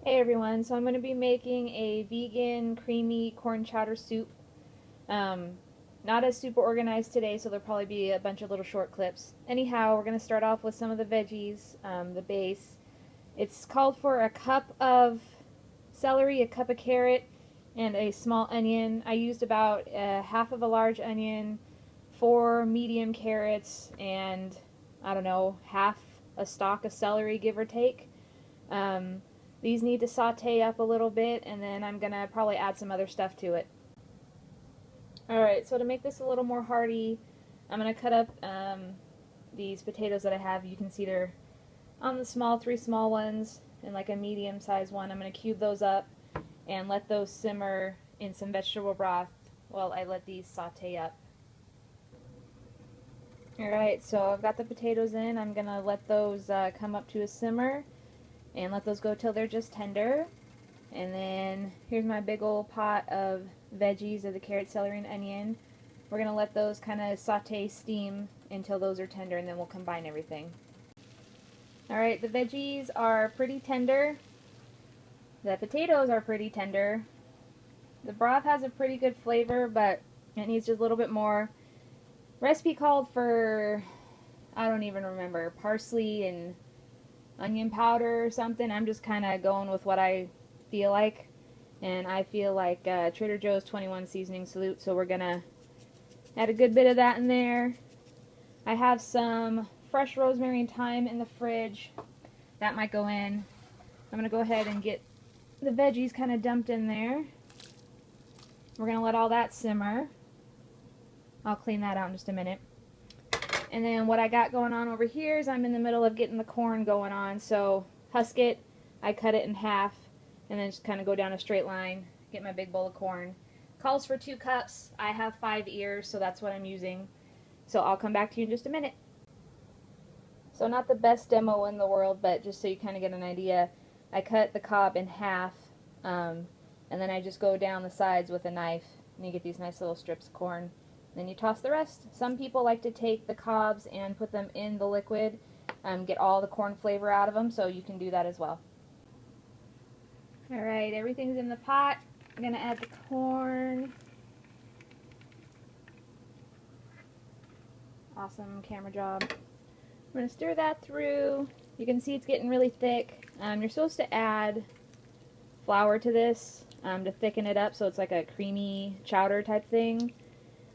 Hey everyone, so I'm going to be making a vegan creamy corn chowder soup. Um, Not as super organized today, so there'll probably be a bunch of little short clips. Anyhow, we're going to start off with some of the veggies, the base. It's called for a cup of celery, a cup of carrot, and a small onion. I used about half of a large onion, 4 medium carrots, and I don't know, half a stalk of celery, give or take. Um, these need to saute up a little bit, and then I'm going to probably add some other stuff to it. Alright, so to make this a little more hearty, I'm going to cut up these potatoes that I have. You can see they're on the three small ones, and like a medium sized one. I'm going to cube those up and let those simmer in some vegetable broth while I let these saute up. Alright, so I've got the potatoes in. I'm going to let those come up to a simmer and let those go till they're just tender. And then here's my big old pot of veggies of the carrot, celery, and onion. We're going to let those kind of saute steam until those are tender, and then we'll combine everything. Alright, the veggies are pretty tender. The potatoes are pretty tender. The broth has a pretty good flavor, but it needs just a little bit more. Recipe called for, I don't even remember, parsley and onion powder or something. I'm just kind of going with what I feel like, and I feel like Trader Joe's 21 seasoning salute, so we're gonna add a good bit of that in there. I have some fresh rosemary and thyme in the fridge. That might go in. I'm gonna go ahead and get the veggies kind of dumped in there. We're gonna let all that simmer. I'll clean that out in just a minute. And then what I got going on over here is I'm in the middle of getting the corn going on. So husk it, I cut it in half, and then just kind of go down a straight line, get my big bowl of corn. Calls for 2 cups. I have 5 ears, so that's what I'm using. So I'll come back to you in just a minute. So not the best demo in the world, but just so you kind of get an idea, I cut the cob in half, and then I just go down the sides with a knife, and you get these nice little strips of corn. Then you toss the rest. Some people like to take the cobs and put them in the liquid, get all the corn flavor out of them, so you can do that as well. Alright, everything's in the pot. I'm going to add the corn. Awesome camera job. I'm going to stir that through. You can see it's getting really thick. You're supposed to add flour to this to thicken it up so it's like a creamy chowder type thing.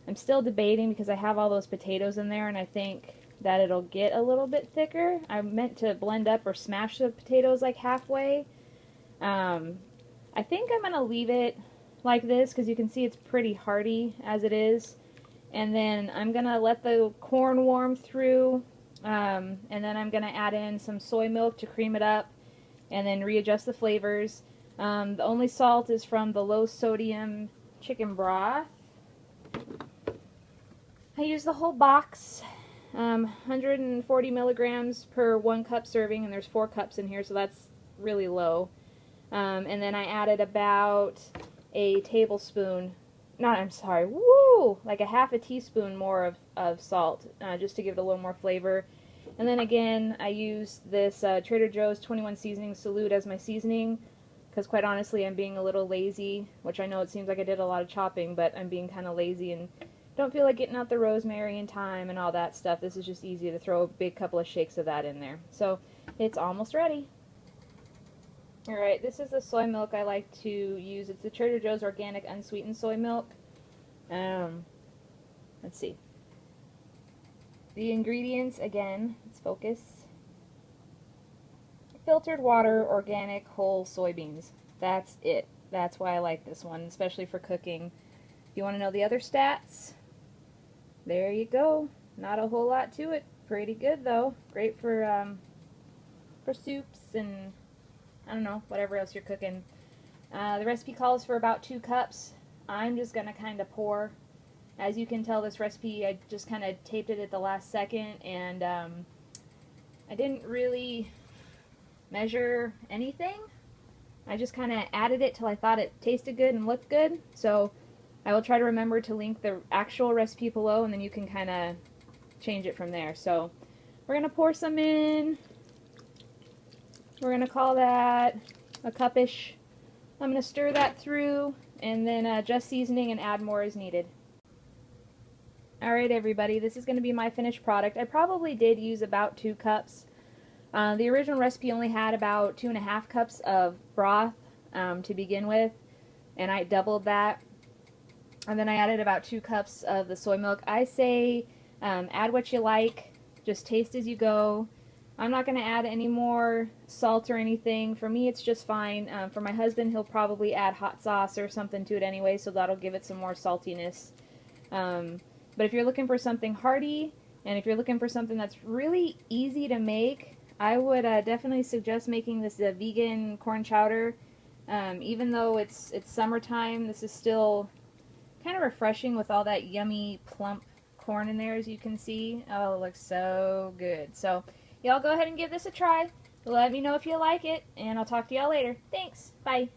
I'm still debating because I have all those potatoes in there, and I think that it'll get a little bit thicker. I meant to blend up or smash the potatoes like halfway. I think I'm going to leave it like this because you can see it's pretty hearty as it is. And then I'm going to let the corn warm through, and then I'm going to add in some soy milk to cream it up and then readjust the flavors. The only salt is from the low sodium chicken broth. I use the whole box, 140 milligrams per 1 cup serving, and there's 4 cups in here, so that's really low. And then I added about a tablespoon, like a half a teaspoon more of salt, just to give it a little more flavor. And then again, I used this Trader Joe's 21 seasoning salute as my seasoning, because quite honestly, I'm being a little lazy, which I know it seems like I did a lot of chopping, but I'm being kind of lazy and don't feel like getting out the rosemary and thyme and all that stuff. This is just easy to throw a big couple of shakes of that in there. So it's almost ready. Alright, this is the soy milk I like to use. It's the Trader Joe's organic unsweetened soy milk. Let's see. The ingredients, again, let's focus. Filtered water, organic, whole soybeans. That's it. That's why I like this one, especially for cooking. If you want to know the other stats, there you go. Not a whole lot to it. Pretty good though. Great for soups and I don't know, whatever else you're cooking. The recipe calls for about 2 cups. I'm just gonna kind of pour. As you can tell, this recipe I just kind of taped it at the last second, and I didn't really measure anything. I just kind of added it till I thought it tasted good and looked good. So I will try to remember to link the actual recipe below, and then you can kind of change it from there. So we're going to pour some in. We're going to call that a cupish. I'm going to stir that through and then adjust seasoning and add more as needed. Alright everybody, this is going to be my finished product. I probably did use about 2 cups. The original recipe only had about 2.5 cups of broth to begin with, and I doubled that. And then I added about 2 cups of the soy milk. I say add what you like, just taste as you go. I'm not going to add any more salt or anything. For me, it's just fine. For my husband, he'll probably add hot sauce or something to it anyway, so that'll give it some more saltiness. But if you're looking for something hearty, and if you're looking for something that's really easy to make, I would definitely suggest making this vegan corn chowder. Even though it's summertime, this is still kind of refreshing with all that yummy plump corn in there, as you can see. Oh, it looks so good. So y'all go ahead and give this a try. Let me know if you like it, and I'll talk to y'all later. Thanks. Bye.